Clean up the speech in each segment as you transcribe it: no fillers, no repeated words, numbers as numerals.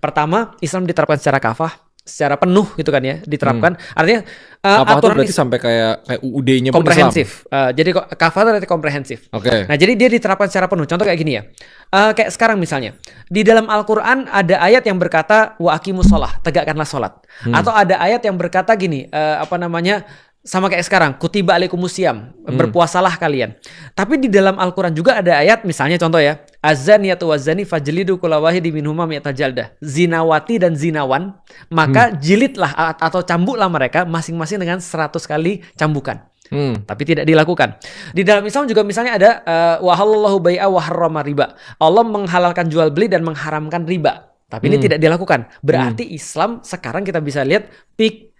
Pertama, Islam diterapkan secara kafah, secara penuh gitu kan ya, diterapkan. Artinya Kafah itu aturan berarti sampai kayak UUD-nya pun Islam. komprehensif. Jadi kafah itu artinya komprehensif. Oke. Nah, jadi dia diterapkan secara penuh. Contoh kayak gini ya. Kayak sekarang misalnya, di dalam Al-Qur'an ada ayat yang berkata wa aqimus shalah, tegakkanlah salat. Atau ada ayat yang berkata gini, sama kayak sekarang, kutiba alaikumusiyam, berpuasalah kalian. Tapi di dalam Al-Qur'an juga ada ayat, misalnya contoh ya, azaniyatu wazani fajlidu kulla wahidin minhuma mi'ata jaldah. Zinawati dan zinawan, maka jilidlah atau cambuklah mereka masing-masing dengan 100 kali cambukan. Tapi tidak dilakukan. Di dalam Islam juga misalnya ada wahallallahu bai'a wa harrama riba. Allah menghalalkan jual beli dan mengharamkan riba. Tapi ini tidak dilakukan. Berarti Islam sekarang kita bisa lihat pick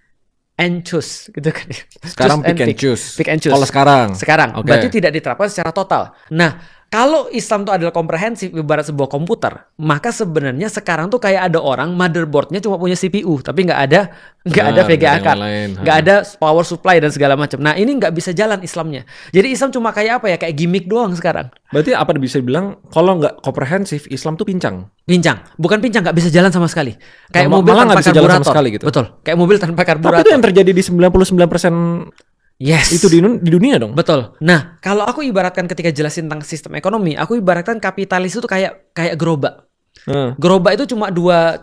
and choose gitu kan. Sekarang pick and choose. Pick and choose. Kalau sekarang. Sekarang. Okay. Berarti tidak diterapkan secara total. Nah, kalau Islam itu adalah komprehensif ibarat sebuah komputer, maka sebenarnya sekarang tuh kayak ada orang motherboardnya cuma punya CPU, tapi nggak ada VGA card, nggak ada power supply dan segala macam. Nah, ini nggak bisa jalan Islamnya. Jadi Islam cuma kayak apa ya? Kayak gimmick doang sekarang. Berarti apa bisa dibilang kalau nggak komprehensif Islam tuh pincang? Pincang, bukan pincang, nggak bisa jalan sama sekali. Kayak mobil malah tanpa bisa jalan sama karburator. sekali gitu. Betul, kayak mobil tanpa karburator. Tapi itu yang terjadi di 99% Yes. itu di dunia dong. Betul. Nah, kalau aku ibaratkan ketika jelasin tentang sistem ekonomi, aku ibaratkan kapitalis itu kayak gerobak. Gerobak itu cuma dua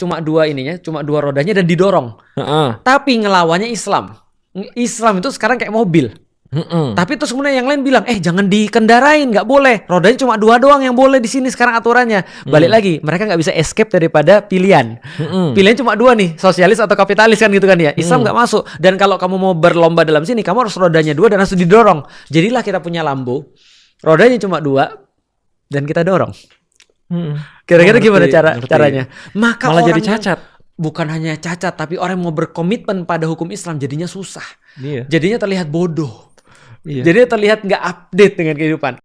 rodanya dan didorong. Tapi ngelawannya Islam. Islam itu sekarang kayak mobil. Tapi terus kemudian yang lain bilang, jangan dikendarain, nggak boleh. Rodanya cuma 2 doang yang boleh di sini sekarang aturannya. Balik lagi, mereka nggak bisa escape daripada pilihan. Pilihan cuma 2 nih, sosialis atau kapitalis kan gitu kan ya. Islam nggak masuk. Dan kalau kamu mau berlomba dalam sini, kamu harus rodanya 2 dan harus didorong. Jadilah kita punya Lambo, rodanya cuma 2 dan kita dorong. Kira-kira gimana caranya? Maka malah jadi cacat. Bukan hanya cacat, tapi orang yang mau berkomitmen pada hukum Islam jadinya susah. Iya. Jadinya terlihat bodoh. Iya. Jadinya terlihat nggak update dengan kehidupan.